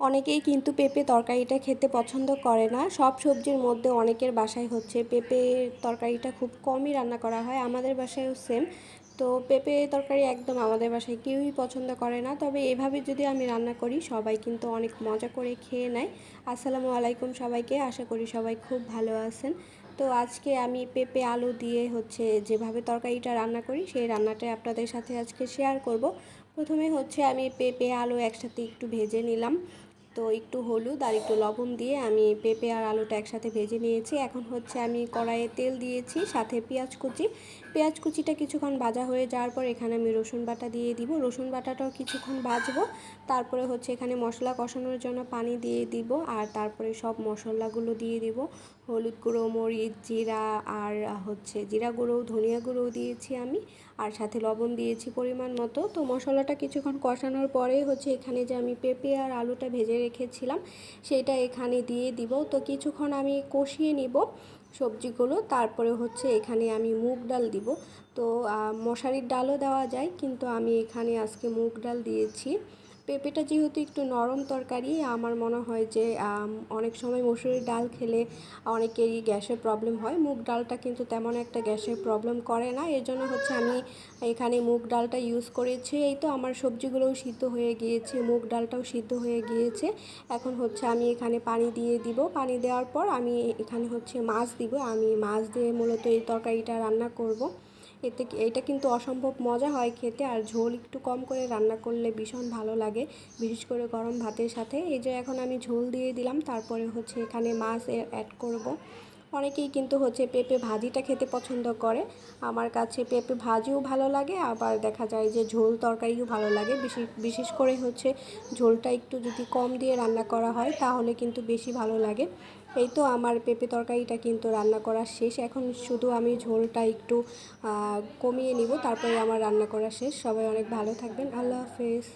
অনেকেই কিন্তু পেঁপে তরকারিটা খেতে পছন্দ করে না। সব সবজির মধ্যে অনেকের বাসায় হচ্ছে পেঁপে তরকারিটা খুব কমই রান্না করা হয়, আমাদের বাসায়ও সেম। তো পেঁপে তরকারি একদম আমাদের বাসায় কেউই পছন্দ করে না, তবে এভাবে যদি আমি রান্না করি সবাই কিন্তু অনেক মজা করে খেয়ে নেয়। আসসালামু আলাইকুম সবাইকে, আশা করি সবাই খুব ভালো আছেন। তো আজকে আমি পেঁপে আলু দিয়ে হচ্ছে যেভাবে তরকারিটা রান্না করি সেই রান্নাটাই আপনাদের সাথে আজকে শেয়ার করব। প্রথমে হচ্ছে আমি পেঁপে আলু একসাথে একটু ভেজে নিলাম। তো একটু হলুদ আর একটু লবণ দিয়ে আমি পেঁপে আর আলুটা একসাথে ভেজে নিয়েছি। এখন হচ্ছে আমি কড়াইয়ে তেল দিয়েছি, সাথে পেঁয়াজ কুচিটা কিছুক্ষণ ভাজা হয়ে যাওয়ার পর এখানে আমি রসুন বাটা দিয়ে দিব। রসুন বাটাটাও কিছুক্ষণ ভাজবো। তারপরে হচ্ছে এখানে মশলা কষানোর জন্য পানি দিয়ে দিব, আর তারপরে সব মশলাগুলো দিয়ে দিব। হলুদ গুঁড়ো, মরিচ, জিরা, আর হচ্ছে জিরা গুঁড়ো, ধনিয়া গুঁড়োও দিয়েছি আমি, আর সাথে লবণ দিয়েছি পরিমাণ মতো। তো মশলাটা কিছুক্ষণ কষানোর পরে হচ্ছে এখানে যে আমি পেঁপে আর আলুটা ভেজে রেখেছিলাম সেটা এখানে দিয়ে দিব। তো কিছুক্ষণ আমি কষিয়ে নিব সবজিগুলো। তারপরে হচ্ছে এখানে আমি মুগ ডাল দিব। তো মশারির ডালও দেওয়া যায়, কিন্তু আমি এখানে আজকে মুগ ডাল দিয়েছি। পেঁপেটা যেহেতু একটু নরম তরকারি, আমার মনে হয় যে অনেক সময় মসুরির ডাল খেলে অনেকেরই গ্যাসের প্রবলেম হয়, মুগ ডালটা কিন্তু তেমন একটা গ্যাসের প্রবলেম করে না, এর জন্য হচ্ছে আমি এখানে মুগ ডালটা ইউজ করেছি। এই তো আমার সবজিগুলোও সিদ্ধ হয়ে গিয়েছে, মুগ ডালটাও সিদ্ধ হয়ে গিয়েছে। এখন হচ্ছে আমি এখানে পানি দিয়ে দিব। পানি দেওয়ার পর আমি এখানে হচ্ছে মাছ দিব। আমি মাছ দিয়ে মূলত এই তরকারিটা রান্না করব। এটা কিন্তু অসম্ভব মজা হয় খেতে, আর ঝোল একটু কম করে রান্না করলে ভীষণ ভালো লাগে, বিশেষ করে গরম ভাতের সাথে। এই যে এখন আমি ঝোল দিয়ে দিলাম, তারপরে হচ্ছে এখানে মাছ অ্যাড করব। অনেকেই কিন্তু হচ্ছে পেঁপে ভাজিটা খেতে পছন্দ করে, আমার কাছে পেঁপে ভাজিও ভালো লাগে, আবার দেখা যায় যে ঝোল তরকারিও ভালো লাগে। বিশেষ করে হচ্ছে ঝোলটা একটু যদি কম দিয়ে রান্না করা হয় তাহলে কিন্তু বেশি ভালো লাগে। এই তো আমার পেঁপে তরকারিটা কিন্তু রান্না করা শেষ। এখন শুধু আমি ঝোলটা একটু কমিয়ে নিব, তারপরে আমার রান্না করা শেষ। সবাই অনেক ভালো থাকবেন, আল্লাহ হাফেজ।